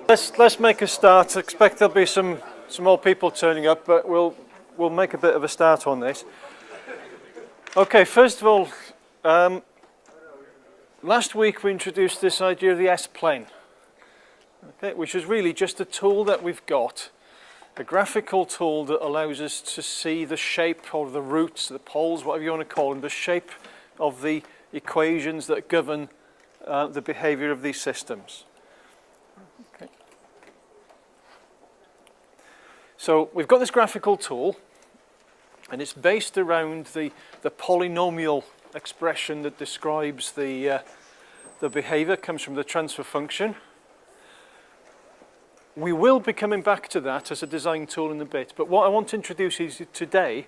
Let's make a start. I expect there'll be some more people turning up, but we'll make a bit of a start on this. Okay, first of all, last week we introduced this idea of the S-plane, okay, which is really just a tool that we've got, a graphical tool that allows us to see the shape of the roots, the poles, whatever you want to call them, the shape of the equations that govern the behavior of these systems. Okay. So we've got this graphical tool, and it's based around the polynomial expression that describes the behavior, comes from the transfer function. We will be coming back to that as a design tool in a bit, but what I want to introduce you to today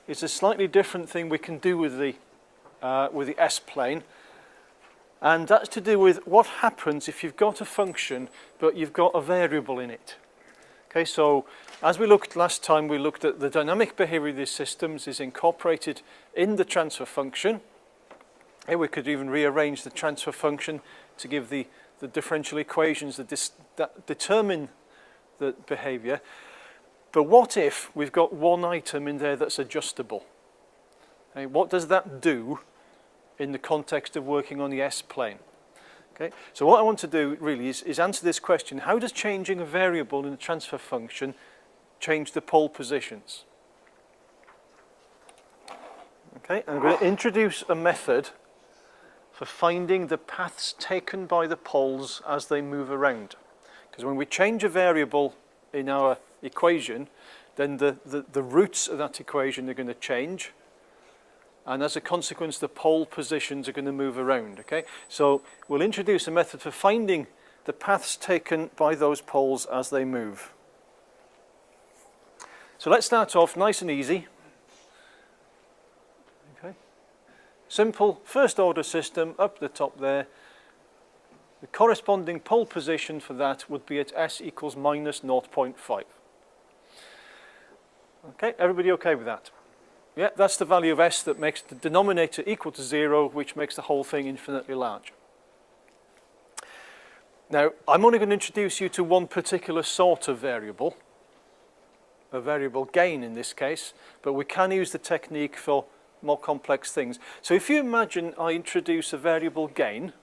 is a slightly different thing we can do with the S-plane, and that's to do with what happens if you've got a function but you've got a variable in it. Okay, so as we looked last time, we looked at the dynamic behavior of these systems is incorporated in the transfer function. Okay, we could even rearrange the transfer function to give the differential equations that determine the behavior. But what if we've got one item in there that's adjustable? Okay, what does that do in the context of working on the S-plane? Okay, so what I want to do really is answer this question: how does changing a variable in the transfer function change the pole positions? Okay, I'm going to introduce a method for finding the paths taken by the poles as they move around. Because when we change a variable in our equation, then the roots of that equation are going to change, and as a consequence the pole positions are going to move around. Okay, so we'll introduce a method for finding the paths taken by those poles as they move. So let's start off nice and easy. Okay, simple first order system up the top there. The corresponding pole position for that would be at s equals minus 0.5. Okay, everybody okay with that? Yeah, that's the value of s that makes the denominator equal to 0, which makes the whole thing infinitely large. Now, I'm only going to introduce you to one particular sort of variable, a variable gain in this case, but we can use the technique for more complex things. So if you imagine I introduce a variable gain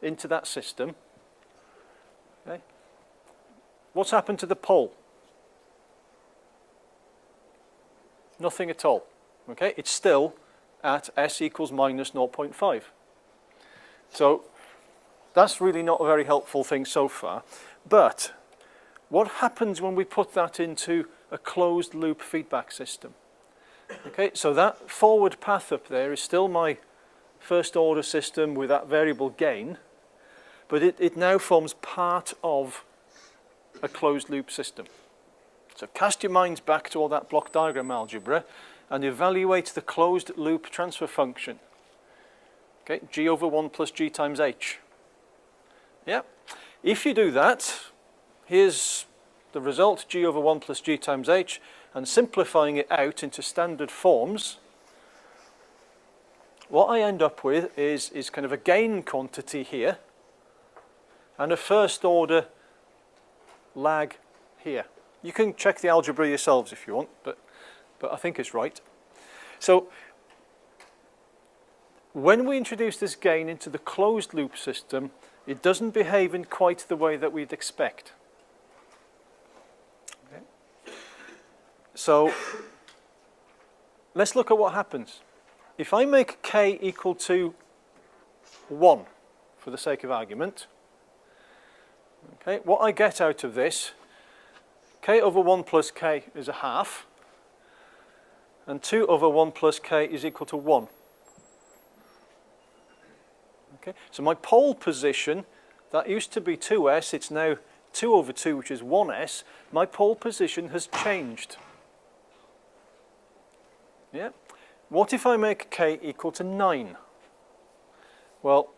into that system, okay, what's happened to the pole? Nothing at all. Okay, it's still at s equals minus 0.5. So that's really not a very helpful thing so far. But what happens when we put that into a closed loop feedback system? Okay, so that forward path up there is still my first order system with that variable gain, but it now forms part of a closed loop system. So cast your minds back to all that block diagram algebra and evaluate the closed loop transfer function. Okay, g over 1 plus g times h. Yeah, if you do that, here's the result, g over 1 plus g times h, and simplifying it out into standard forms, what I end up with is kind of a gain quantity here and a first order lag here. You can check the algebra yourselves if you want, but I think it's right. So when we introduce this gain into the closed loop system, it doesn't behave in quite the way that we'd expect. Okay. So let's look at what happens. If I make k equal to 1 for the sake of argument, okay, what I get out of this, k over 1 plus k is a half, and 2 over 1 plus k is equal to 1. Okay, so my pole position, that used to be 2s, it's now 2 over 2, which is 1s. My pole position has changed. Yeah. What if I make k equal to 9? Well,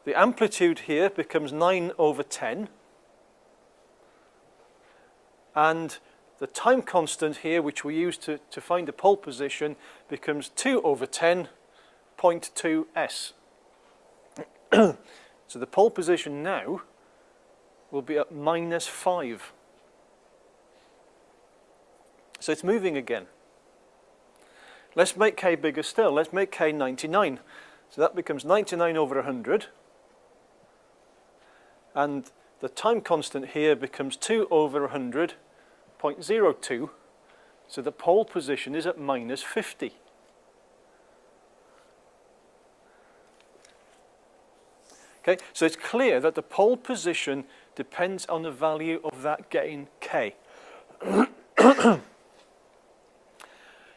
the amplitude here becomes 9 over 10. And the time constant here, which we use to find the pole position, becomes 2 over 10, 0.2s. So the pole position now will be at -5. So it's moving again. Let's make k bigger still. Let's make k 99. So that becomes 99 over 100. And the time constant here becomes 2 over 100, 0.02. So the pole position is at -50. Okay, so it's clear that the pole position depends on the value of that gain k.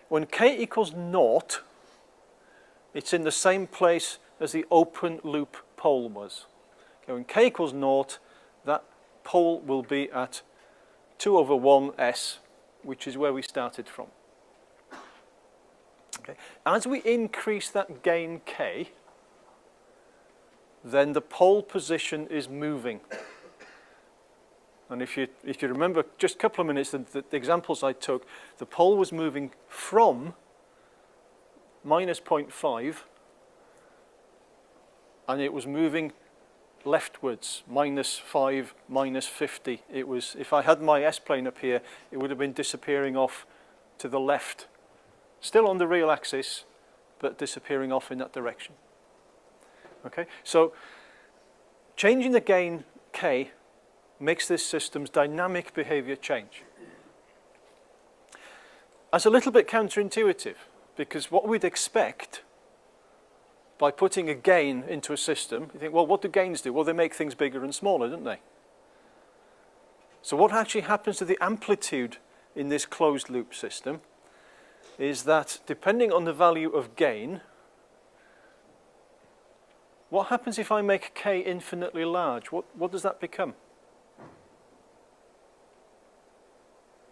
When k equals 0, it's in the same place as the open loop pole was. Okay, when k equals 0, that pole will be at 2 over 1s, which is where we started from. Okay. As we increase that gain k, then the pole position is moving. And if you remember just a couple of minutes, the examples I took, the pole was moving from -0.5 and it was moving leftwards, -5, -50. It was, if I had my S-plane up here, it would have been disappearing off to the left. Still on the real axis, but disappearing off in that direction. Okay, so changing the gain k makes this system's dynamic behavior change. That's a little bit counterintuitive, because what we'd expect by putting a gain into a system, you think, well, what do gains do? Well, they make things bigger and smaller, don't they? So what actually happens to the amplitude in this closed loop system is that depending on the value of gain, what happens if I make k infinitely large? What does that become?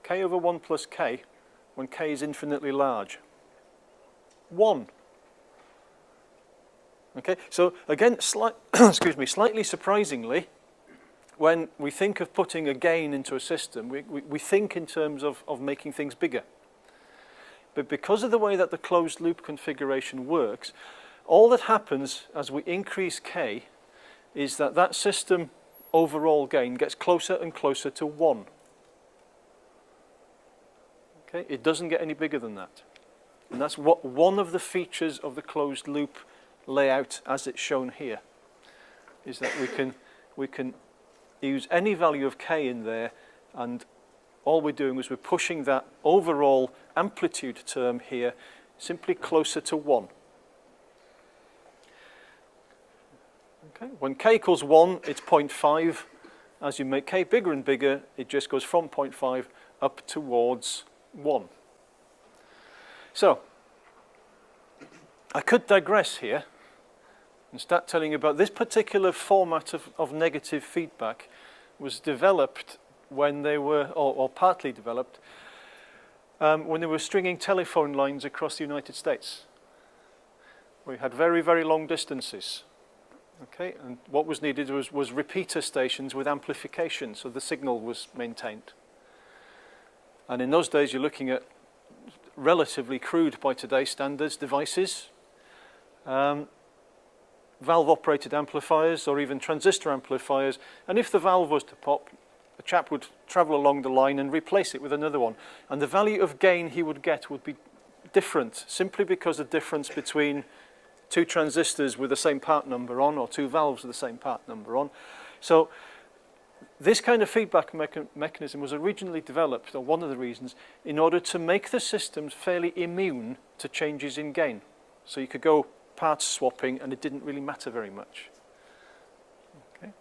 K over 1 plus k, when k is infinitely large. 1. Okay, so again, excuse me, slightly surprisingly, when we think of putting a gain into a system, we think in terms of making things bigger. But because of the way that the closed loop configuration works, all that happens as we increase k is that that system overall gain gets closer and closer to 1. Okay, it doesn't get any bigger than that. And that's what one of the features of the closed loop layout as it's shown here, is that we can use any value of k in there, and all we're doing is we're pushing that overall amplitude term here simply closer to 1. Okay. When k equals 1, it's 0.5. As you make k bigger and bigger, it just goes from 0.5 up towards 1. So, I could digress here and start telling you about this particular format of negative feedback was developed when they were, or partly developed, when they were stringing telephone lines across the United States. We had very, very long distances. Okay, and what was needed was repeater stations with amplification, so the signal was maintained. And in those days, you're looking at relatively crude by today's standards devices, valve-operated amplifiers or even transistor amplifiers, and if the valve was to pop, a chap would travel along the line and replace it with another one. And the value of gain he would get would be different, simply because the difference between two transistors with the same part number on, or two valves with the same part number on. So this kind of feedback mechanism was originally developed, or one of the reasons, in order to make the systems fairly immune to changes in gain. So you could go parts swapping and it didn't really matter very much. Okay.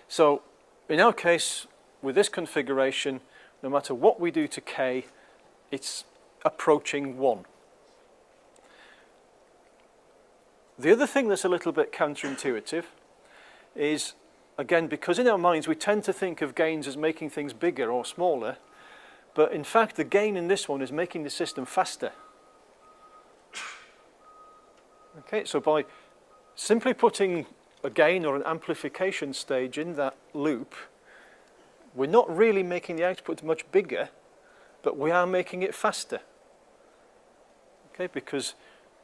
So in our case, with this configuration, no matter what we do to k, it's approaching 1. The other thing that's a little bit counterintuitive is, again, because in our minds we tend to think of gains as making things bigger or smaller, but in fact the gain in this one is making the system faster. Okay, so by simply putting a gain or an amplification stage in that loop, we're not really making the output much bigger, but we are making it faster. Okay, because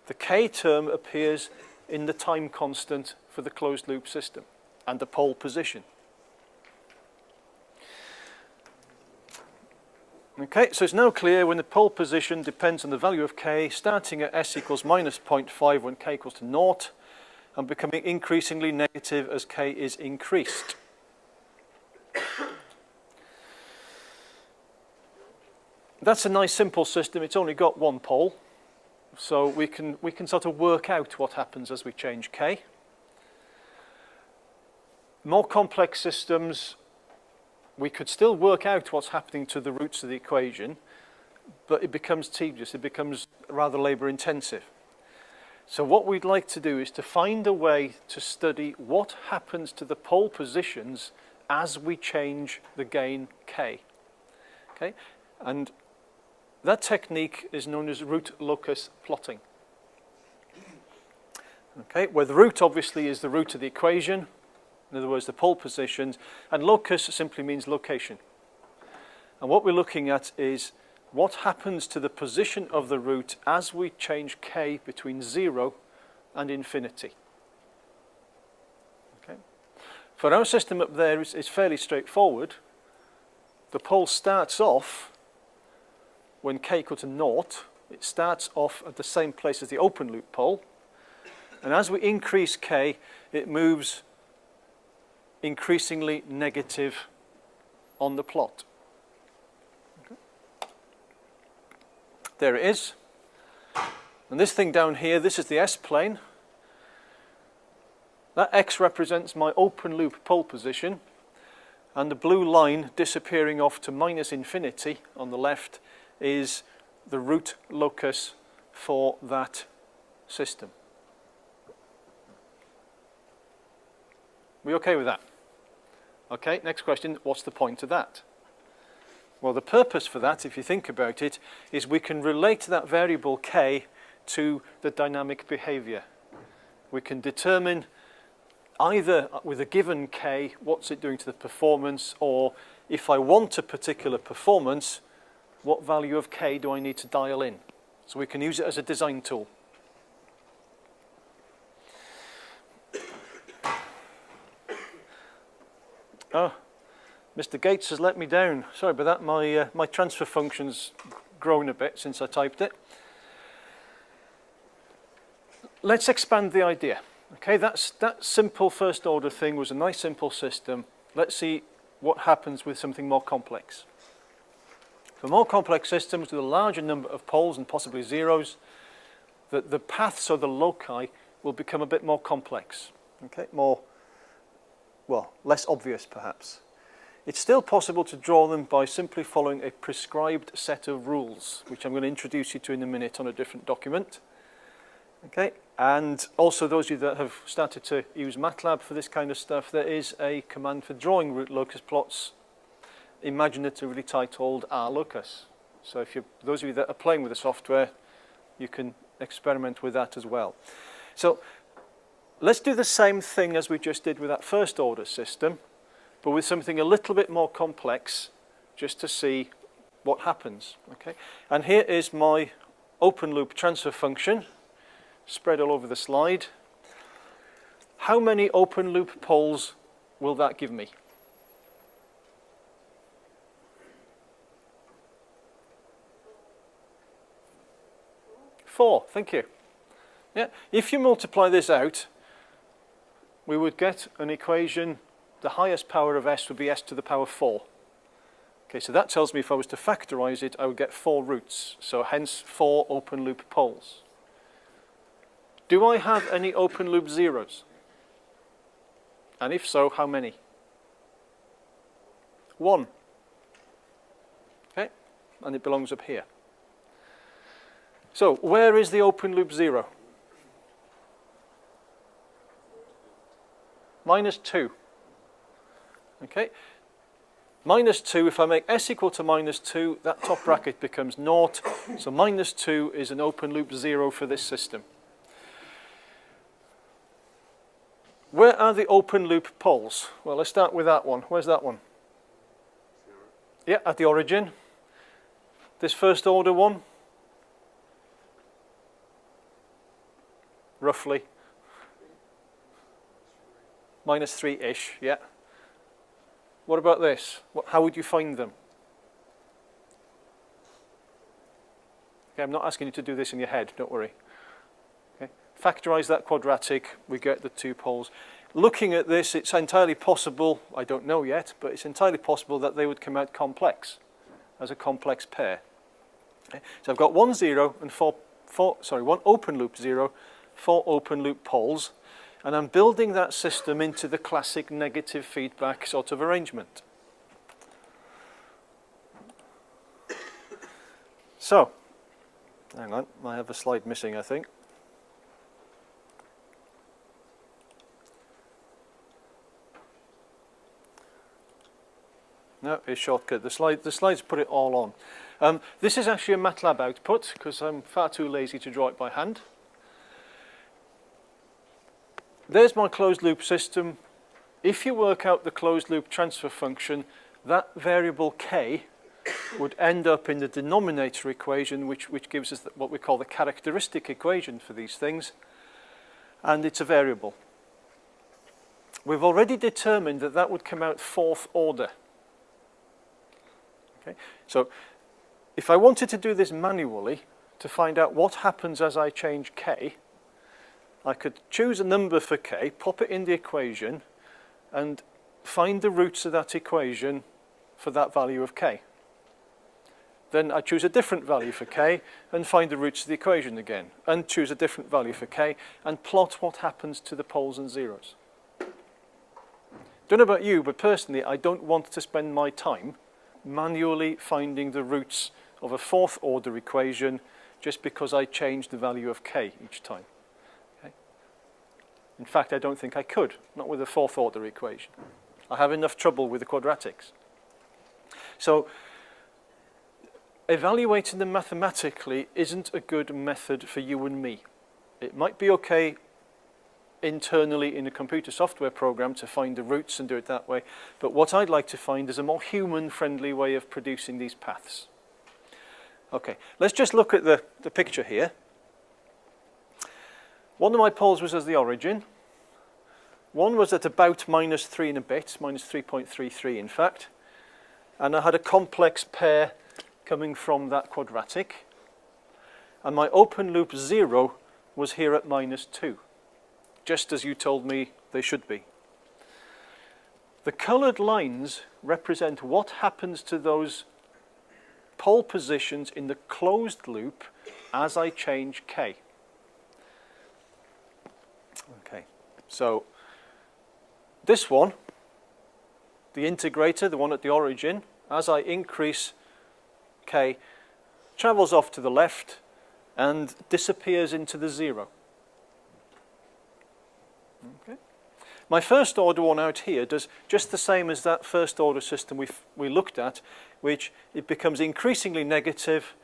the k term appears in the time constant for the closed loop system and the pole position. Okay, so it's now clear when the pole position depends on the value of k, starting at s equals minus 0.5 when k equals to 0, and becoming increasingly negative as k is increased. That's a nice simple system. It's only got one pole, so we can sort of work out what happens as we change k. More complex systems, we could still work out what's happening to the roots of the equation, but it becomes tedious, it becomes rather labour intensive. So what we'd like to do is to find a way to study what happens to the pole positions as we change the gain k. Okay? And that technique is known as root locus plotting. Okay? Where the root obviously is the root of the equation, in other words, the pole positions, and locus simply means location. And what we're looking at is what happens to the position of the root as we change k between 0 and infinity. Okay. For our system up there, it's fairly straightforward. The pole starts off when k equals to 0. It starts off at the same place as the open loop pole. And as we increase k, it moves increasingly negative on the plot. Okay. There it is. And this thing down here, this is the S-plane. That X represents my open loop pole position, and the blue line disappearing off to minus infinity on the left is the root locus for that system. We okay with that? Okay, next question, what's the point of that? Well, the purpose for that, if you think about it, is we can relate that variable k to the dynamic behavior. We can determine either with a given k, what's it doing to the performance, or if I want a particular performance, what value of k do I need to dial in? So we can use it as a design tool. Oh, Mr. Gates has let me down. Sorry about that. My transfer function's grown a bit since I typed it. Let's expand the idea. Okay, that simple first order thing was a nice simple system. Let's see what happens with something more complex. For more complex systems with a larger number of poles and possibly zeros, the paths or the loci will become a bit more complex. Okay, less obvious perhaps. It's still possible to draw them by simply following a prescribed set of rules, which I'm going to introduce you to in a minute on a different document. Okay, and also those of you that have started to use MATLAB for this kind of stuff, there is a command for drawing root locus plots, imaginatively titled RLocus. So those of you that are playing with the software, you can experiment with that as well. So let's do the same thing as we just did with that first order system, but with something a little bit more complex, just to see what happens. Okay? And here is my open loop transfer function, spread all over the slide. How many open loop poles will that give me? 4, thank you. Yeah, if you multiply this out, we would get an equation, the highest power of s would be s to the power 4. Okay, so that tells me if I was to factorize it, I would get 4 roots, so hence 4 open loop poles. Do I have any open loop zeros? And if so, how many? 1. Okay, and it belongs up here. So, where is the open loop 0? -2. Okay, -2, if I make s equal to -2, that top bracket becomes 0. So -2 is an open loop 0 for this system. Where are the open loop poles? Well, let's start with that one. Where's that one? 0. Yeah, at the origin. This first order one? Roughly. -3-ish, yeah. What about this? How would you find them? Okay, I'm not asking you to do this in your head, don't worry. Okay. Factorize that quadratic, we get the 2 poles. Looking at this, it's entirely possible, I don't know yet, but it's entirely possible that they would come out complex, as a complex pair. Okay. So I've got 1 0 and 1 open loop 0, 4 open loop poles, and I'm building that system into the classic negative feedback sort of arrangement. So, hang on, I have a slide missing, I think. No, it's shortcut. The slides put it all on. This is actually a MATLAB output because I'm far too lazy to draw it by hand. There's my closed loop system. If you work out the closed loop transfer function, that variable k would end up in the denominator equation, which gives us what we call the characteristic equation for these things, and it's a variable. We've already determined that that would come out 4th order. Okay. So if I wanted to do this manually to find out what happens as I change k, I could choose a number for k, pop it in the equation, and find the roots of that equation for that value of k. Then I choose a different value for k and find the roots of the equation again, and choose a different value for k and plot what happens to the poles and zeros. Don't know about you, but personally I don't want to spend my time manually finding the roots of a 4th order equation just because I change the value of k each time. Okay? In fact, I don't think I could, not with a 4th order equation. I have enough trouble with the quadratics. So evaluating them mathematically isn't a good method for you and me. It might be okay internally in a computer software program to find the roots and do it that way, but what I'd like to find is a more human-friendly way of producing these paths. Okay, let's just look at the picture here. One of my poles was as the origin. One was at about -3 and a bit, -3.33 in fact, and I had a complex pair coming from that quadratic, and my open loop 0 was here at -2. Just as you told me they should be. The coloured lines represent what happens to those pole positions in the closed loop as I change k. Okay, so this one, the integrator, the one at the origin, as I increase k, travels off to the left and disappears into the 0. Okay. My first order one out here does just the same as that first order system we looked at, which it becomes increasingly negative,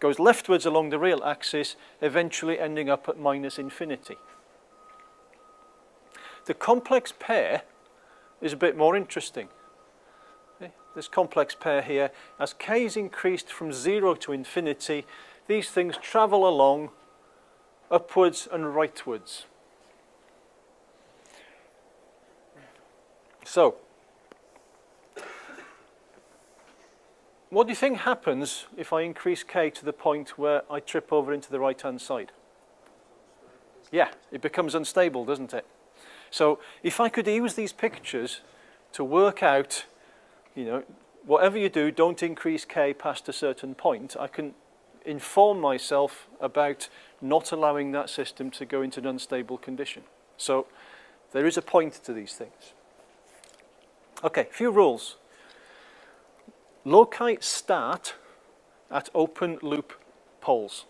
goes leftwards along the real axis, eventually ending up at -infinity. The complex pair is a bit more interesting. Okay. This complex pair here, as k is increased from 0 to infinity, these things travel along upwards and rightwards. So, what do you think happens if I increase k to the point where I trip over into the right-hand side? Yeah, it becomes unstable, doesn't it? So, if I could use these pictures to work out, whatever you do, don't increase k past a certain point, I can inform myself about not allowing that system to go into an unstable condition. So, there is a point to these things. Okay, few rules. Loci start at open loop poles.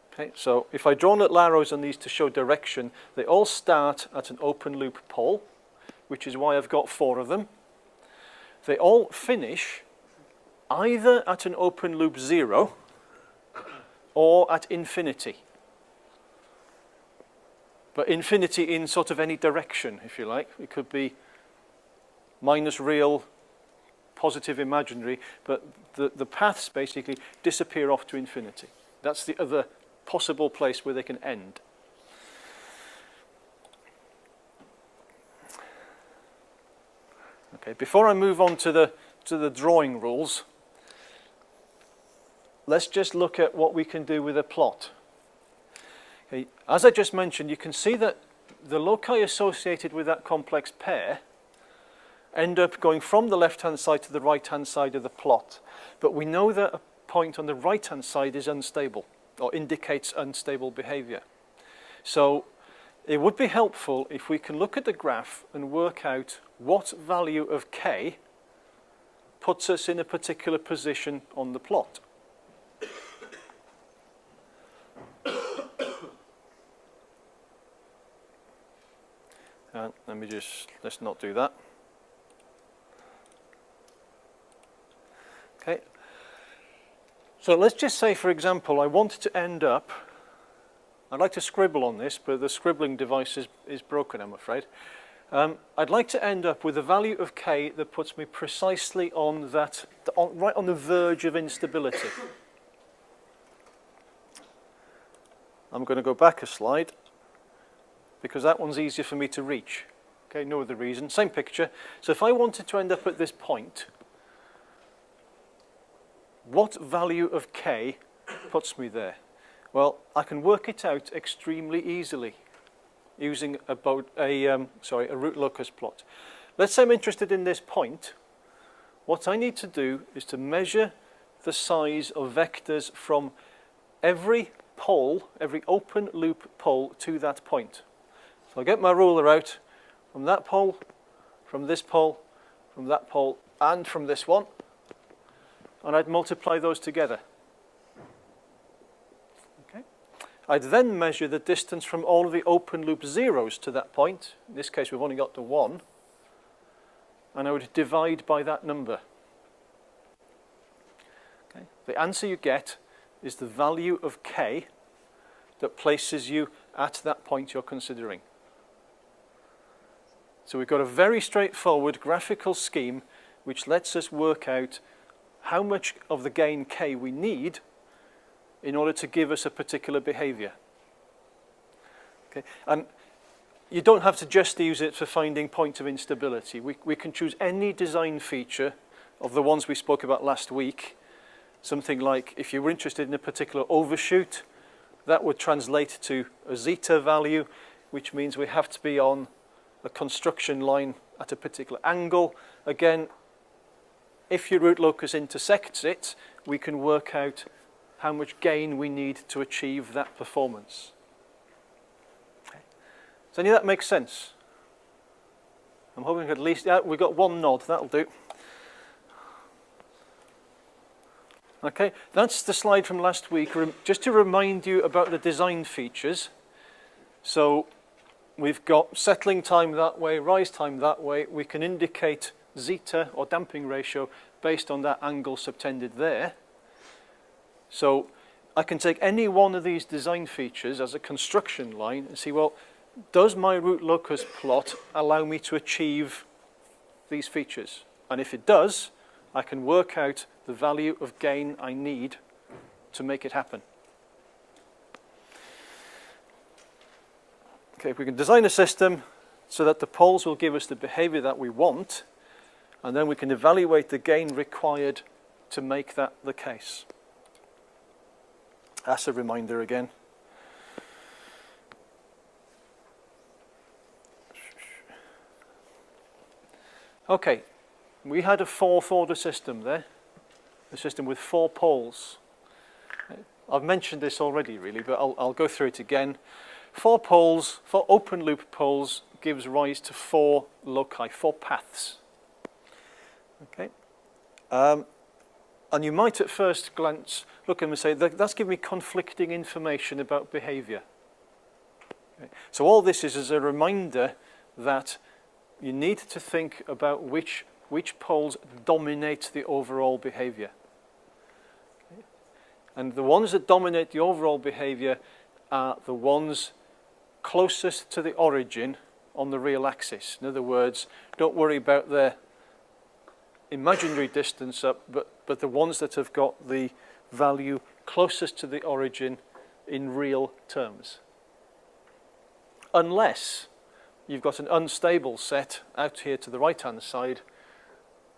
Okay, so if I draw little arrows on these to show direction, they all start at an open loop pole, which is why I've got 4 of them. They all finish either at an open loop 0 or at infinity. But infinity in sort of any direction, if you like. It could be minus real, positive imaginary, but the paths basically disappear off to infinity. That's the other possible place where they can end. Okay, before I move on to the drawing rules, let's just look at what we can do with a plot. Okay. As I just mentioned, you can see that the loci associated with that complex pair end up going from the left-hand side to the right-hand side of the plot. But we know that a point on the right-hand side is unstable, or indicates unstable behavior. So it would be helpful if we can look at the graph and work out what value of k puts us in a particular position on the plot. Let's not do that. Okay. So let's just say, for example, I want to end up, I'd like to scribble on this, but the scribbling device is broken, I'm afraid. I'd like to end up with a value of k that puts me precisely on that, right on the verge of instability. I'm going to go back a slide, because that one's easier for me to reach. Okay, no other reason, same picture. So if I wanted to end up at this point, what value of k puts me there? Well, I can work it out extremely easily using a root locus plot. Let's say I'm interested in this point. What I need to do is to measure the size of vectors from every pole, every open loop pole to that point. So I'll get my ruler out from that pole, from this pole, from that pole, and from this one, and I'd multiply those together. Okay. I'd then measure the distance from all of the open loop zeros to that point. In this case, we've only got to 1, and I would divide by that number. Okay. The answer you get is the value of k that places you at that point you're considering. So we've got a very straightforward graphical scheme which lets us work out how much of the gain k we need in order to give us a particular behavior. Okay. And you don't have to just use it for finding points of instability. We can choose any design feature of the ones we spoke about last week. Something like, if you were interested in a particular overshoot, that would translate to a zeta value, which means we have to be on a construction line at a particular angle. Again, if your root locus intersects it, we can work out how much gain we need to achieve that performance. Okay. Does any of that make sense? I'm hoping at least, we've got one nod, that'll do. Okay, that's the slide from last week, just to remind you about the design features. So we've got settling time that way, rise time that way. We can indicate zeta or damping ratio based on that angle subtended there. So I can take any one of these design features as a construction line and see, well, does my root locus plot allow me to achieve these features? And if it does, I can work out the value of gain I need to make it happen. Okay, we can design a system so that the poles will give us the behavior that we want, and then we can evaluate the gain required to make that the case. That's a reminder again. Okay, we had a fourth order system there, a system with 4 poles. I've mentioned this already really, but I'll go through it again. 4 poles, 4 open loop poles gives rise to 4 loci, 4 paths. Okay, and you might at first glance look at them and say, that's giving me conflicting information about behavior. Okay. So all this is a reminder that you need to think about which poles dominate the overall behavior. Okay. And the ones that dominate the overall behavior are the ones closest to the origin on the real axis. In other words, don't worry about their imaginary distance up, but the ones that have got the value closest to the origin in real terms. Unless you've got an unstable set out here to the right-hand side,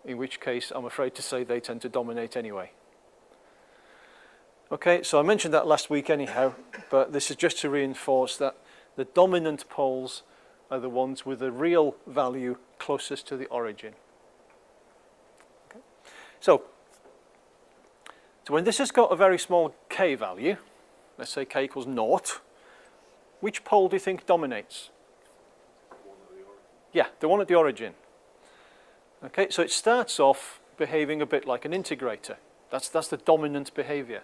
in which case I'm afraid to say they tend to dominate anyway. Okay, so I mentioned that last week anyhow, but this is just to reinforce that the dominant poles are the ones with the real value closest to the origin. Okay. So when this has got a very small k value, let's say k equals 0, which pole do you think dominates? Yeah, the one at the origin. Okay, so it starts off behaving a bit like an integrator. That's the dominant behavior.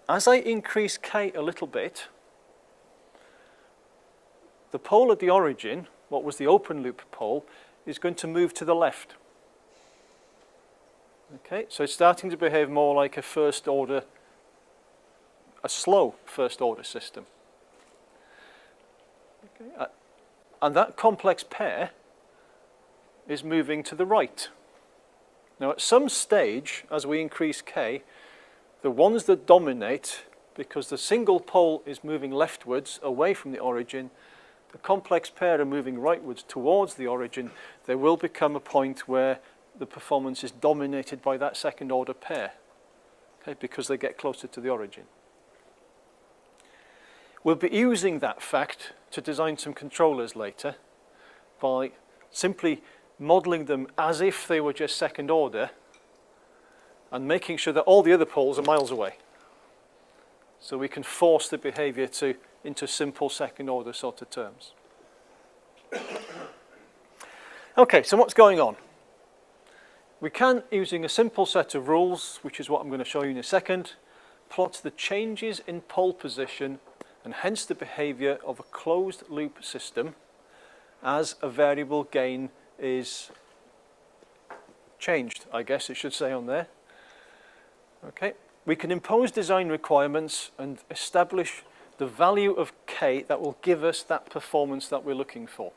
As I increase k a little bit, the pole at the origin, what was the open loop pole, is going to move to the left. Okay, so it's starting to behave more like a first order, a slow first order system. Okay. And that complex pair is moving to the right. Now at some stage, as we increase k, the ones that dominate, because the single pole is moving leftwards away from the origin, the complex pair are moving rightwards towards the origin, there will become a point where the performance is dominated by that second order pair, okay, because they get closer to the origin. We'll be using that fact to design some controllers later by simply modeling them as if they were just second order and making sure that all the other poles are miles away. So we can force the behavior into simple second order sort of terms. Okay, so what's going on? We can, using a simple set of rules, which is what I'm going to show you in a second, plot the changes in pole position and hence the behavior of a closed loop system as a variable gain is changed, I guess it should say on there. Okay, we can impose design requirements and establish the value of k that will give us that performance that we're looking for.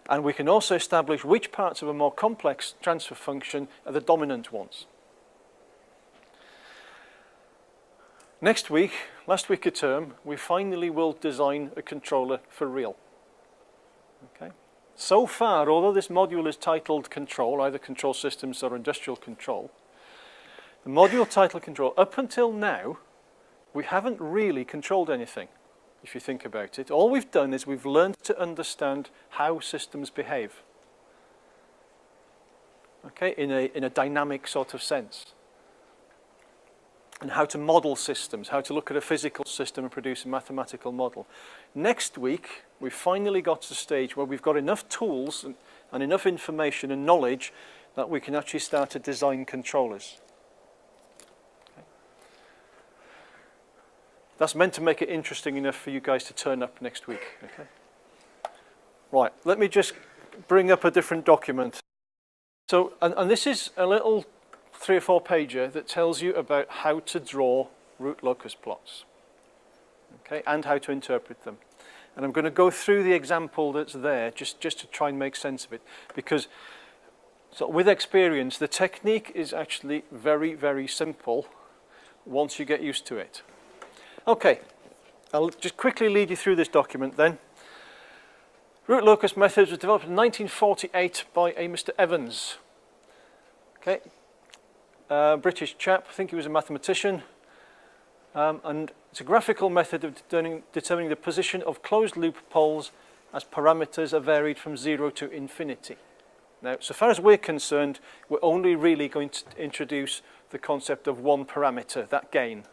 And we can also establish which parts of a more complex transfer function are the dominant ones. Next week, last week of term, we finally will design a controller for real. Okay. So far, although this module is titled control, either control systems or industrial control, the module title control, up until now, we haven't really controlled anything, if you think about it. All we've done is we've learned to understand how systems behave, okay, in a dynamic sort of sense, and how to model systems, how to look at a physical system and produce a mathematical model. Next week, we've finally got to the stage where we've got enough tools and enough information and knowledge that we can actually start to design controllers. Okay. That's meant to make it interesting enough for you guys to turn up next week. Okay. Right, let me just bring up a different document. So, and this is a little 3 or 4 pager that tells you about how to draw root locus plots, okay, and how to interpret them. And I'm going to go through the example that's there just to try and make sense of it, because so with experience the technique is actually very, very simple once you get used to it. Okay, I'll just quickly lead you through this document then. Root locus methods was developed in 1948 by a Mr. Evans. Okay. British chap, I think he was a mathematician, and it's a graphical method of determining the position of closed loop poles as parameters are varied from 0 to infinity. Now, so far as we're concerned, we're only really going to introduce the concept of one parameter, that gain.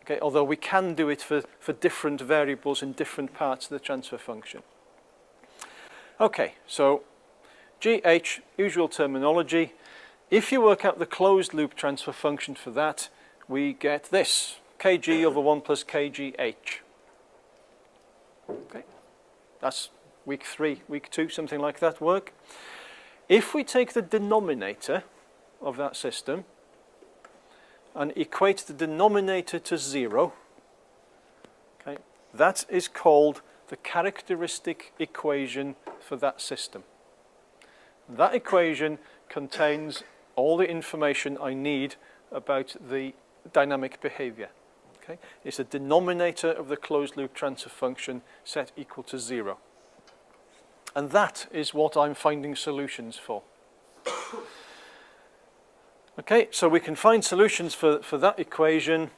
Okay, although we can do it for different variables in different parts of the transfer function. Okay, so GH, usual terminology. If you work out the closed loop transfer function for that, we get this, kg over 1 plus kgh. Okay, that's week 3, week 2, something like that work. If we take the denominator of that system and equate the denominator to 0, okay, that is called the characteristic equation for that system. That equation contains all the information I need about the dynamic behavior. Okay? It's the denominator of the closed loop transfer function set equal to 0. And that is what I'm finding solutions for. Okay, so we can find solutions for that equation.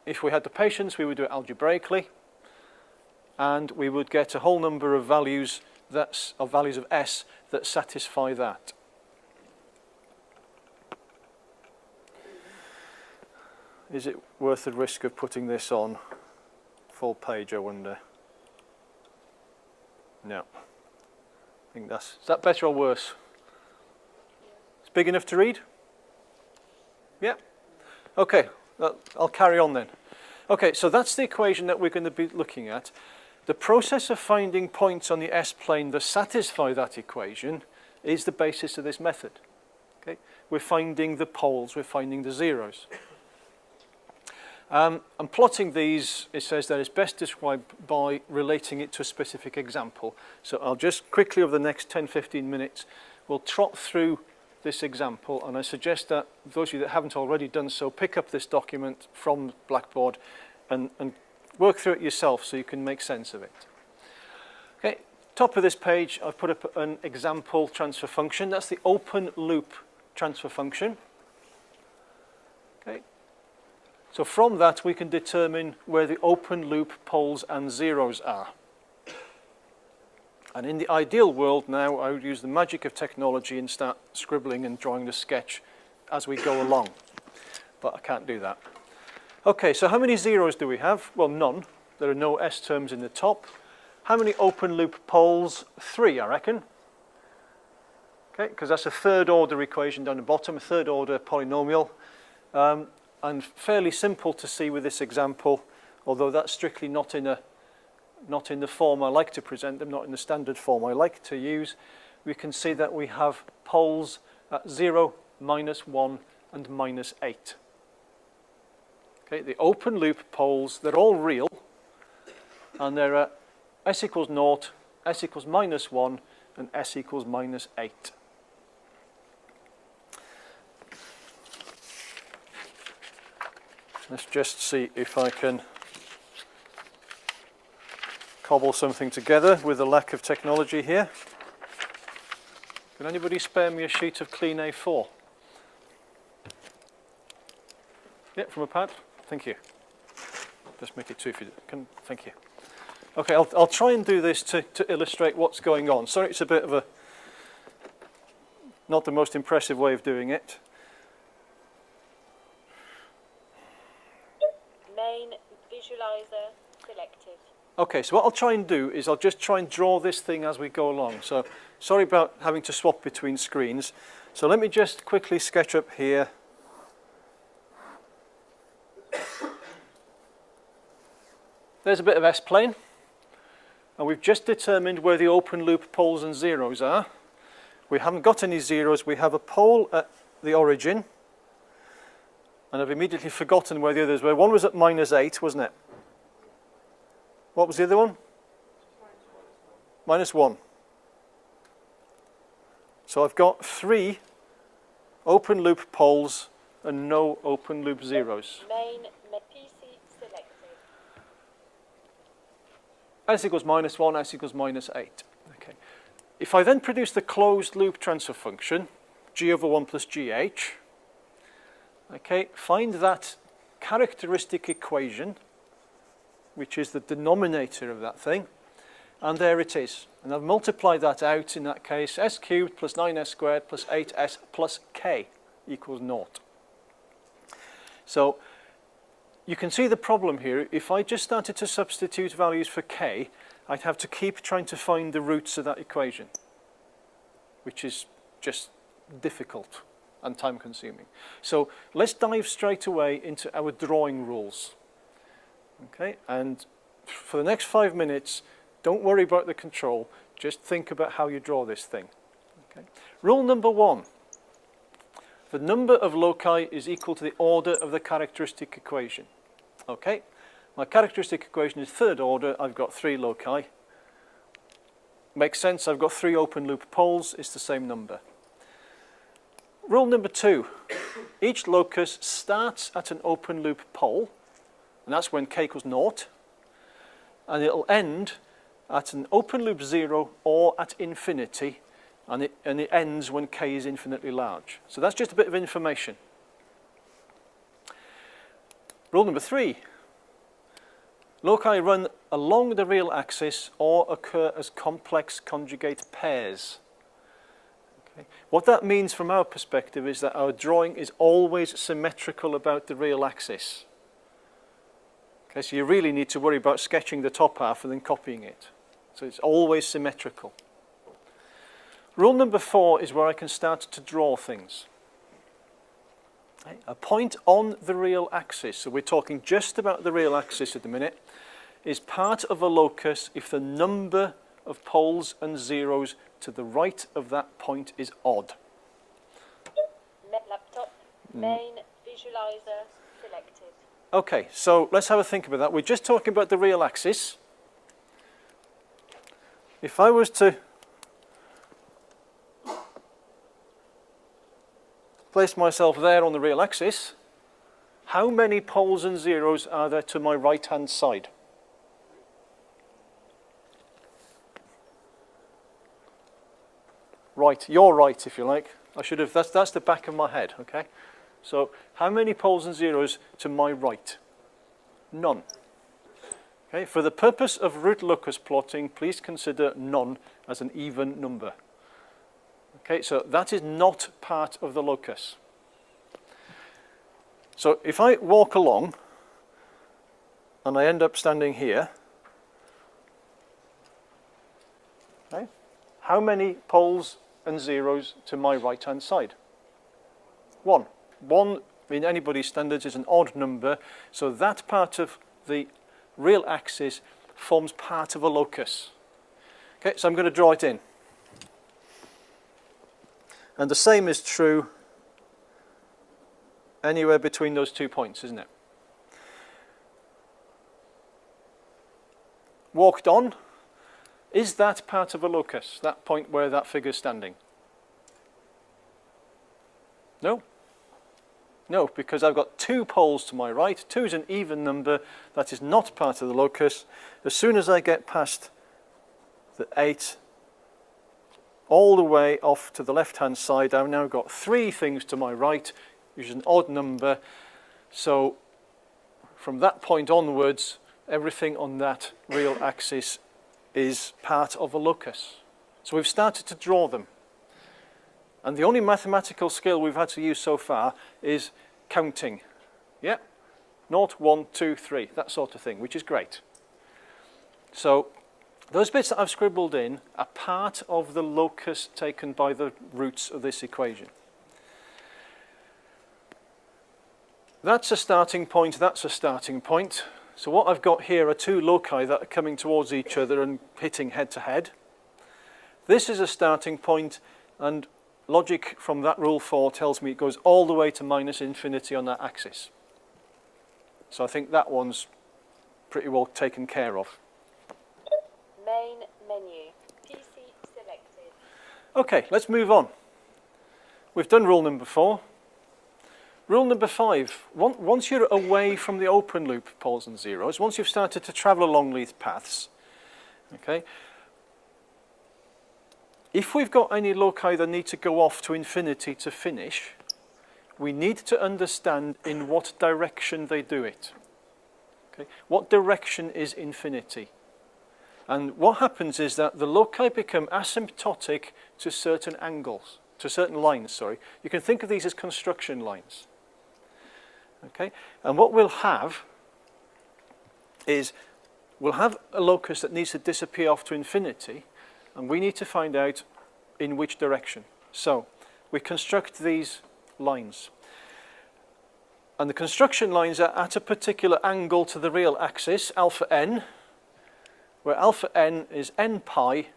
If we had the patience, we would do it algebraically, and we would get a whole number of values of S that satisfy that. Is it worth the risk of putting this on full page, I wonder? No. I think is that better or worse? It's big enough to read? Yeah? Okay, I'll carry on then. Okay, so that's the equation that we're going to be looking at. The process of finding points on the S-plane that satisfy that equation is the basis of this method. Okay? We're finding the poles, we're finding the zeros. I'm plotting these, it says that it's best described by relating it to a specific example. So I'll just quickly, over the next 10-15 minutes, we'll trot through this example, and I suggest that those of you that haven't already done so, pick up this document from Blackboard and work through it yourself so you can make sense of it. Okay, top of this page, I've put up an example transfer function. That's the open loop transfer function. Okay. So from that, we can determine where the open loop poles and zeros are. And in the ideal world now, I would use the magic of technology and start scribbling and drawing the sketch as we go along. But I can't do that. Okay, so how many zeros do we have? Well, none. There are no S terms in the top. How many open loop poles? 3, I reckon. Okay, because that's a third order equation down the bottom, a third order polynomial. And fairly simple to see with this example, although that's strictly not in the form I like to present them, not in the standard form I like to use. We can see that we have poles at 0, -1, and -8. Okay, the open loop poles, they're all real, and they're at S equals 0, S equals -1, and S equals -8. Let's just see if I can cobble something together with the lack of technology here. Can anybody spare me a sheet of clean A4? Yeah, from a pad? Thank you. Just make it 2 if you can. Thank you. Okay, I'll try and do this to illustrate what's going on. Sorry, it's a bit of not the most impressive way of doing it. Main visualizer selected. Okay, so what I'll try and do is I'll just try and draw this thing as we go along. So sorry about having to swap between screens. So let me just quickly sketch up here. There's a bit of S-plane. And we've just determined where the open loop poles and zeros are. We haven't got any zeros. We have a pole at the origin. And I've immediately forgotten where the others were. One was at -8, wasn't it? What was the other one? -1. So I've got 3 open loop poles and no open loop zeros. Main PC selected. S equals -1, S equals -8. Okay. If I then produce the closed loop transfer function, g/1 plus gh, okay, find that characteristic equation, which is the denominator of that thing, and there it is. And I've multiplied that out, in that case, s cubed plus 9s squared plus 8s plus k equals 0. So you can see the problem here. If I just started to substitute values for k, I'd have to keep trying to find the roots of that equation, which is just difficult and time consuming. So let's dive straight away into our drawing rules. Okay, and for the next 5 minutes, don't worry about the control, just think about how you draw this thing. Okay. Rule number 1, the number of loci is equal to the order of the characteristic equation. Okay, my characteristic equation is third order, I've got 3 loci. Makes sense, I've got 3 open loop poles, it's the same number. Rule number 2, each locus starts at an open loop pole, and that's when k equals 0, and it'll end at an open loop 0 or at infinity and it ends when k is infinitely large. So that's just a bit of information. Rule number 3. Loci run along the real axis or occur as complex conjugate pairs. Okay. What that means from our perspective is that our drawing is always symmetrical about the real axis. Okay, so you really need to worry about sketching the top half and then copying it. So it's always symmetrical. Rule number 4 is where I can start to draw things. Okay. A point on the real axis, so we're talking just about the real axis at the minute, is part of a locus if the number of poles and zeros to the right of that point is odd. Laptop, main, visualizer, selected. Okay, so let's have a think about that. We're just talking about the real axis. If I was to place myself there on the real axis, how many poles and zeros are there to my right-hand side? Right, you're right, if you like. I should have, that's the back of my head, okay? So, how many poles and zeros to my right? None. Okay, for the purpose of root locus plotting, please consider none as an even number. Okay, so that is not part of the locus. So, if I walk along and I end up standing here, okay, how many poles and zeros to my right-hand side? 1. 1, in anybody's standards, is an odd number, so that part of the real axis forms part of a locus. Okay, so I'm going to draw it in. And the same is true anywhere between those 2 points, isn't it? Walked on. Is that part of a locus, that point where that figure's standing? No? No, because I've got 2 poles to my right. 2 is an even number. That is not part of the locus. As soon as I get past the 8, all the way off to the left-hand side, I've now got 3 things to my right, which is an odd number. So from that point onwards, everything on that real axis is part of a locus. So we've started to draw them. And the only mathematical skill we've had to use so far is counting. Yeah? 0, 1, 2, 3, that sort of thing, which is great. So those bits that I've scribbled in are part of the locus taken by the roots of this equation. That's a starting point, that's a starting point. So what I've got here are 2 loci that are coming towards each other and hitting head to head. This is a starting point, and logic from that rule 4 tells me it goes all the way to minus infinity on that axis. So I think that one's pretty well taken care of. Main menu, PC selected. Okay, let's move on. We've done rule number 4. Rule number 5, once you're away from the open loop poles and zeros, once you've started to travel along these paths, okay, if we've got any loci that need to go off to infinity to finish, we need to understand in what direction they do it. Okay, what direction is infinity? And what happens is that the loci become asymptotic to certain angles, to certain lines, sorry. You can think of these as construction lines. Okay, and what we'll have is we'll have a locus that needs to disappear off to infinity, and we need to find out in which direction. So we construct these lines. And the construction lines are at a particular angle to the real axis, alpha n, where alpha n is n pi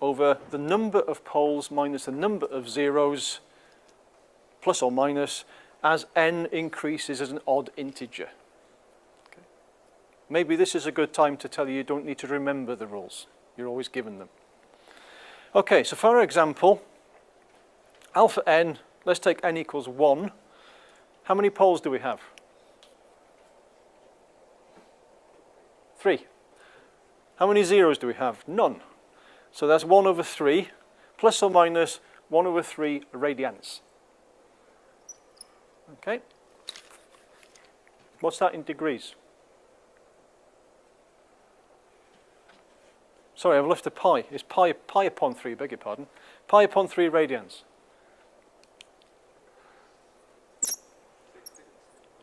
over the number of poles minus the number of zeros, plus or minus, as n increases as an odd integer. Okay. Maybe this is a good time to tell you don't need to remember the rules. You're always given them. Okay, so for our example, alpha n, let's take n equals 1. How many poles do we have? 3. How many zeros do we have? None. So that's 1 over 3. plus or minus 1/3 radians. Okay? What's that in degrees? Sorry, I've left a pi. It's pi upon 3, beg your pardon. Pi upon 3 radians.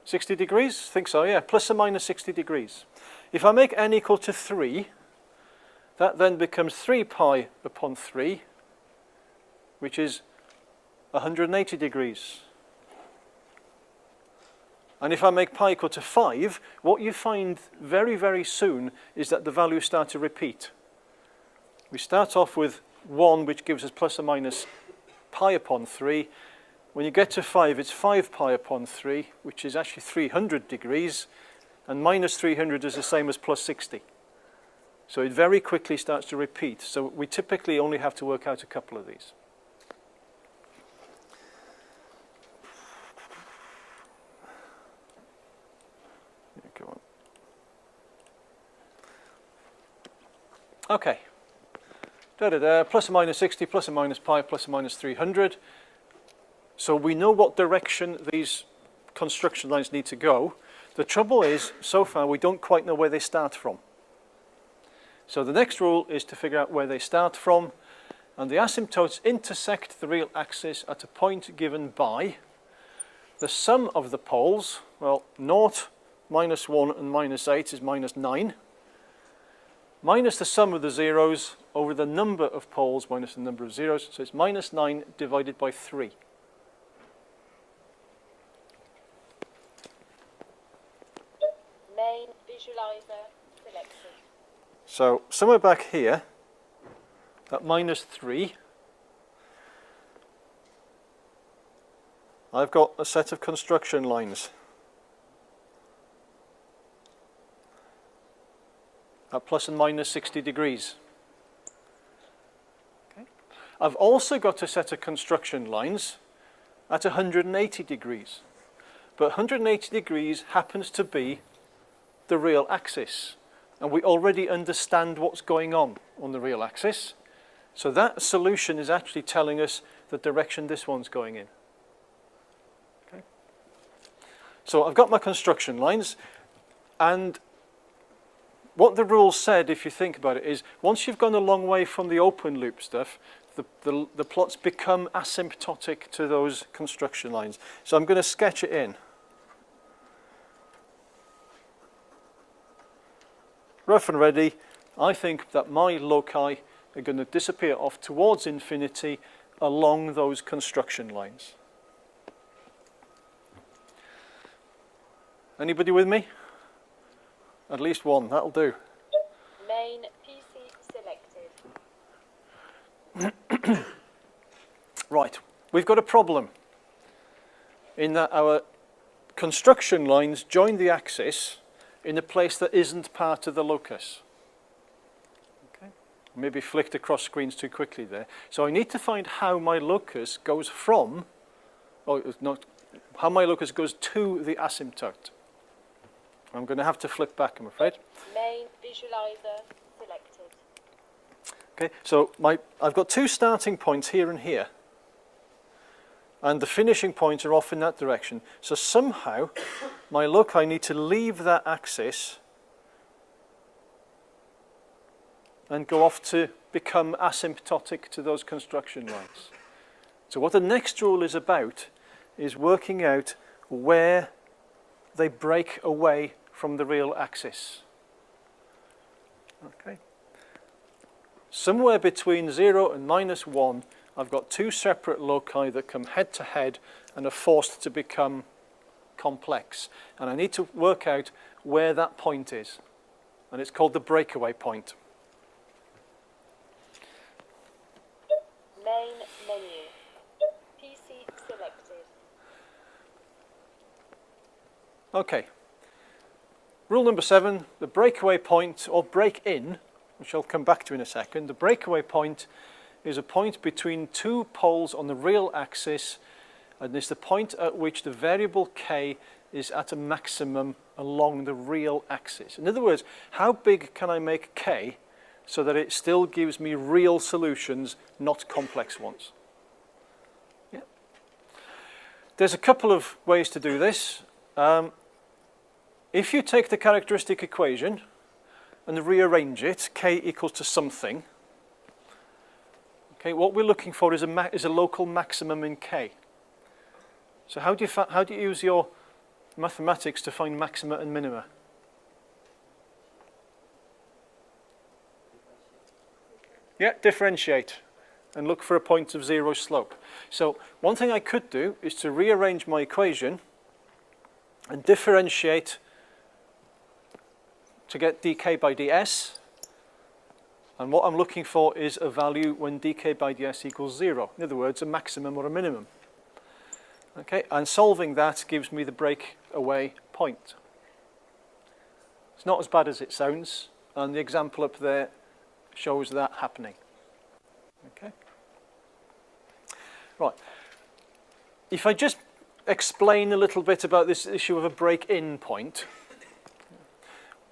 60 degrees? Think so, yeah. Plus or minus 60 degrees. If I make n equal to 3, that then becomes 3 pi upon 3, which is 180 degrees. And if I make pi equal to 5, what you find very, very soon is that the values start to repeat. We start off with 1, which gives us plus or minus pi upon 3. When you get to 5, it's 5 pi upon 3, which is actually 300 degrees. And minus 300 is the same as plus 60. So it very quickly starts to repeat. So we typically only have to work out a couple of these. Yeah, go on. Okay. Plus or minus 60, plus or minus pi, plus or minus 300. So we know what direction these construction lines need to go. The trouble is, so far, we don't quite know where they start from. So the next rule is to figure out where they start from. And the asymptotes intersect the real axis at a point given by the sum of the poles. Well, 0, minus 1, and minus 8 is minus 9. Minus the sum of the zeros over the number of poles minus the number of zeros. So it's minus 9 divided by 3. Main visualizer selected. So somewhere back here, at minus 3, I've got a set of construction lines. At plus and minus 60 degrees. Okay. I've also got a set of construction lines at 180 degrees. But 180 degrees happens to be the real axis. And we already understand what's going on the real axis. So that solution is actually telling us the direction this one's going in. Okay. So I've got my construction lines, and what the rule said, if you think about it, is once you've gone a long way from the open loop stuff, the plots become asymptotic to those construction lines. So I'm going to sketch it in. Rough and ready, I think that my loci are going to disappear off towards infinity along those construction lines. Anybody with me? At least one, that'll do. Main PC selected. Right, we've got a problem in that our construction lines join the axis in a place that isn't part of the locus. Okay. Maybe flicked across screens too quickly there. So I need to find how my locus goes from, how my locus goes to the asymptote. I'm going to have to flip back, I'm afraid. Main visualizer selected. Okay, so I've got two starting points here and here. And the finishing points are off in that direction. So somehow, my loci need to leave that axis and go off to become asymptotic to those construction lines. So what the next rule is about is working out where they break away from the real axis. Okay. Somewhere between 0 and minus 1, I've got two separate loci that come head to head and are forced to become complex. And I need to work out where that point is. And it's called the breakaway point. Main menu. PC selected. Okay. Rule number 7, the breakaway point, or break-in, which I'll come back to in a second. The breakaway point is a point between two poles on the real axis, and it's the point at which the variable k is at a maximum along the real axis. In other words, how big can I make k so that it still gives me real solutions, not complex ones. Yeah. There's a couple of ways to do this. If you take the characteristic equation and rearrange it, k equals to something, okay, what we're looking for is a local maximum in k. So how do you use your mathematics to find maxima and minima? Yeah, differentiate and look for a point of zero slope. So one thing I could do is to rearrange my equation and differentiate to get dk by ds. And what I'm looking for is a value when dk by ds equals 0. In other words, a maximum or a minimum. Okay, and solving that gives me the breakaway point. It's not as bad as it sounds, and the example up there shows that happening. Okay. Right. If I just explain a little bit about this issue of a break-in point,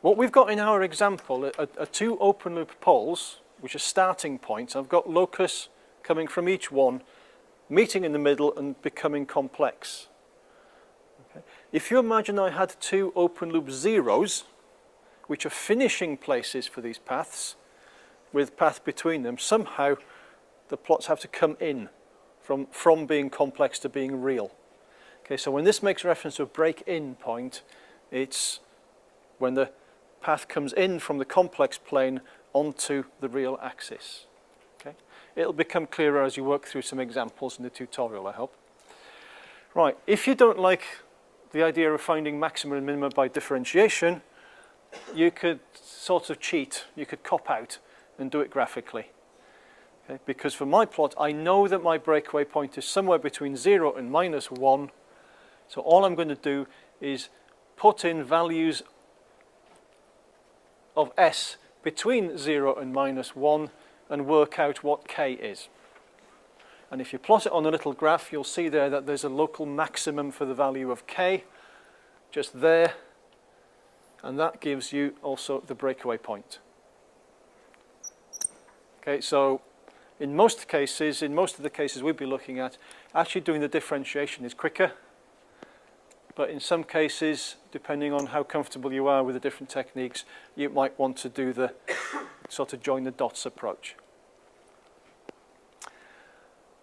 what we've got in our example are two open loop poles, which are starting points. I've got locus coming from each one, meeting in the middle and becoming complex. Okay. If you imagine I had two open loop zeros, which are finishing places for these paths, with path between them, somehow the plots have to come in from being complex to being real. Okay, so when this makes reference to a break-in point, it's when the path comes in from the complex plane onto the real axis. Okay, it'll become clearer as you work through some examples in the tutorial, I hope. Right, if you don't like the idea of finding maxima and minima by differentiation, you could sort of cheat, you could cop out and do it graphically. Okay? Because for my plot, I know that my breakaway point is somewhere between 0 and -1. So all I'm going to do is put in values of s between 0 and -1 and work out what k is. And if you plot it on a little graph, you'll see there that there's a local maximum for the value of k, just there, and that gives you also the breakaway point. Okay, so in most of the cases we'd be looking at, actually doing the differentiation is quicker. But in some cases, depending on how comfortable you are with the different techniques, you might want to do the sort of join the dots approach.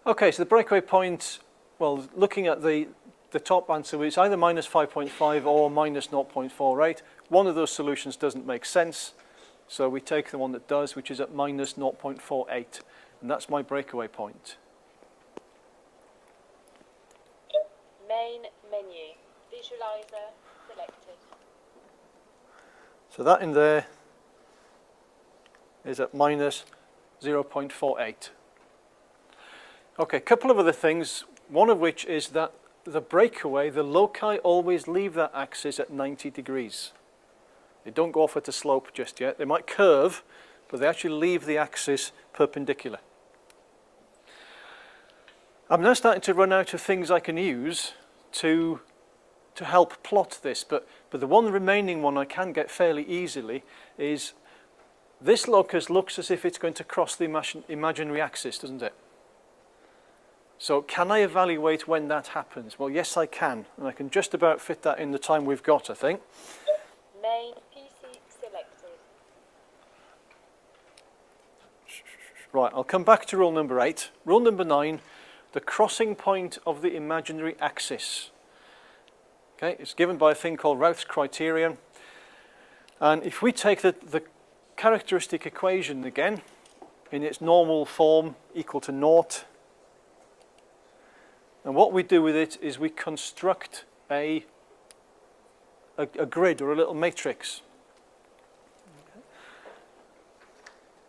Okay, so the breakaway point, well, looking at the top answer, it's either -5.5 or -0.48. One of those solutions doesn't make sense. So we take the one that does, which is at -0.48, and that's my breakaway point. Main menu. Visualizer selected. So that in there is at -0.48. Okay, a couple of other things, one of which is that the breakaway, the loci always leave that axis at 90 degrees. They don't go off at a slope just yet. They might curve, but they actually leave the axis perpendicular. I'm now starting to run out of things I can use to help plot this, but the one remaining one I can get fairly easily is this locus looks as if it's going to cross the imaginary axis, doesn't it? So can I evaluate when that happens? Well, yes, I can, and I can just about fit that in the time we've got, I think. Main PC selected. Right, I'll come back to rule number 8. Rule number 9, the crossing point of the imaginary axis. Okay, it's given by a thing called Routh's criterion. And if we take the characteristic equation again, in its normal form, equal to 0, and what we do with it is we construct a grid or a little matrix.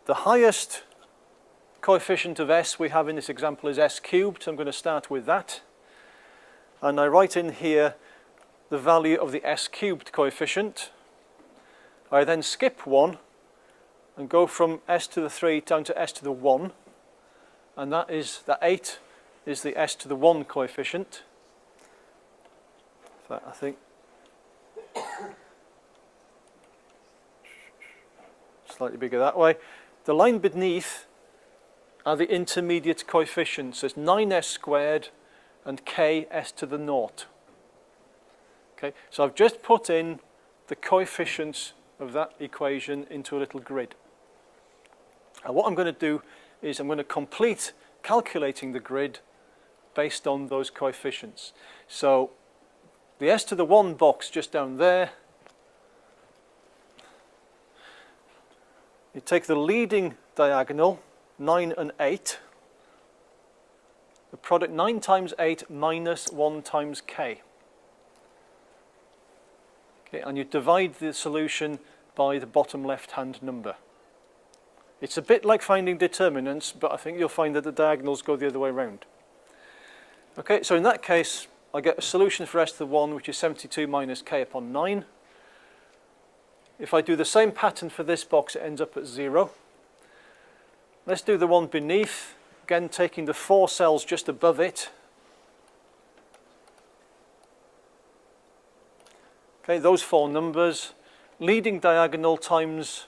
The highest coefficient of s we have in this example is s cubed, so I'm going to start with that. And I write in here the value of the s cubed coefficient. I then skip 1 and go from s to the 3 down to s to the 1. And that is, the 8 is the s to the 1 coefficient. So I think slightly bigger that way. The line beneath are the intermediate coefficients. There's 9s squared and k s to the naught. Okay, so I've just put in the coefficients of that equation into a little grid. And what I'm going to do is I'm going to complete calculating the grid based on those coefficients. So the s to the 1 box just down there, you take the leading diagonal, 9 and 8, the product 9 times 8 minus 1 times k. Okay, and you divide the solution by the bottom left-hand number. It's a bit like finding determinants, but I think you'll find that the diagonals go the other way around. Okay, so in that case, I get a solution for s to the 1, which is 72 minus k upon 9. If I do the same pattern for this box, it ends up at 0. Let's do the one beneath, again taking the 4 cells just above it. Okay, those 4 numbers, leading diagonal times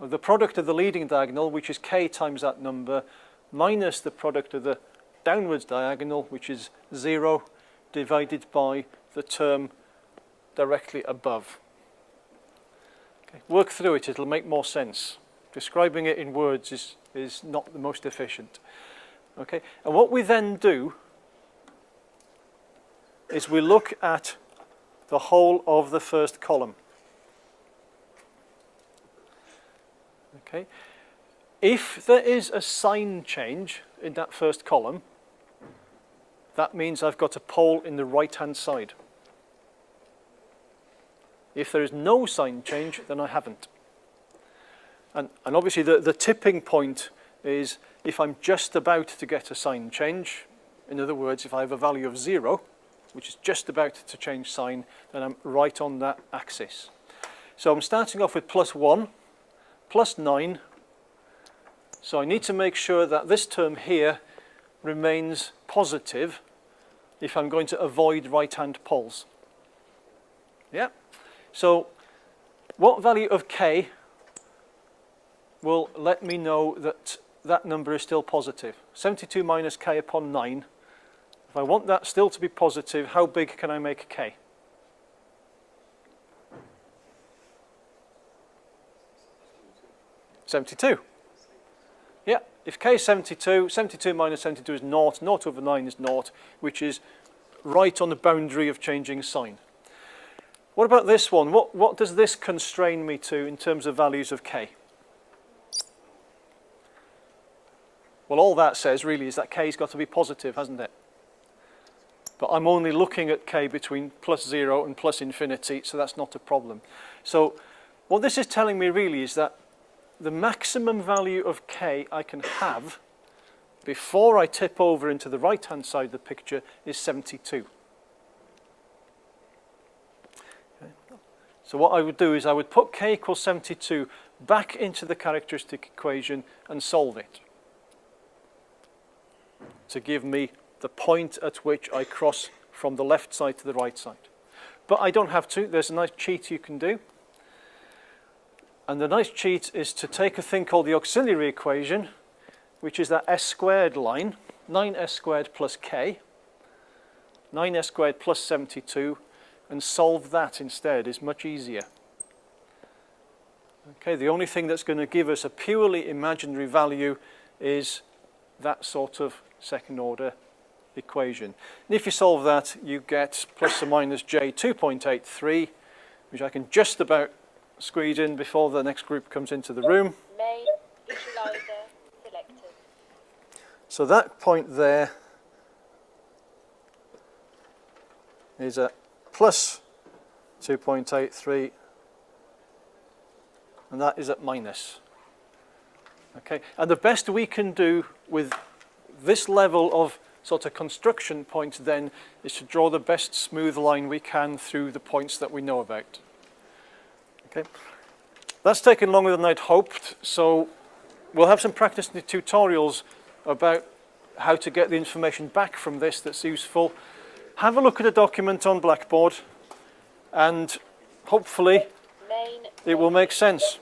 the product of the leading diagonal, which is k times that number, minus the product of the downwards diagonal, which is 0, divided by the term directly above. Okay, work through it, it'll make more sense. Describing it in words is not the most efficient. Okay, and what we then do is we look at the whole of the first column. Okay. If there is a sign change in that first column, that means I've got a pole in the right-hand side. If there is no sign change, then I haven't. And obviously the tipping point is if I'm just about to get a sign change. In other words, if I have a value of 0, which is just about to change sign, then I'm right on that axis. So I'm starting off with plus 1, plus 9. So I need to make sure that this term here remains positive if I'm going to avoid right-hand poles. Yeah? So what value of k will let me know that that number is still positive? 72 minus k upon 9. If I want that still to be positive, how big can I make k? (72). Yeah, if k is 72, 72 minus 72 is 0, 0 over 9 is 0, which is right on the boundary of changing sign. What about this one? What does this constrain me to in terms of values of k? Well, all that says really is that k's got to be positive, hasn't it? But I'm only looking at k between plus 0 and plus infinity, so that's not a problem. So what this is telling me really is that the maximum value of k I can have before I tip over into the right-hand side of the picture is 72. Okay. So what I would do is I would put k equals 72 back into the characteristic equation and solve it to give me the point at which I cross from the left side to the right side. But I don't have to. There's a nice cheat you can do. And the nice cheat is to take a thing called the auxiliary equation, which is that s squared line, 9s squared plus k, 9s squared plus 72, and solve that instead is much easier. Okay, the only thing that's going to give us a purely imaginary value is that sort of second order equation. And if you solve that, you get plus or minus j 2.83, which I can just about squeeze in before the next group comes into the room. Main visualizer selected. So that point there is at plus 2.83, and that is at minus. Okay, and the best we can do with this level of sort of construction points then is to draw the best smooth line we can through the points that we know about. Okay, that's taken longer than I'd hoped, so we'll have some practice in the tutorials about how to get the information back from this that's useful. Have a look at a document on Blackboard and hopefully it will make sense.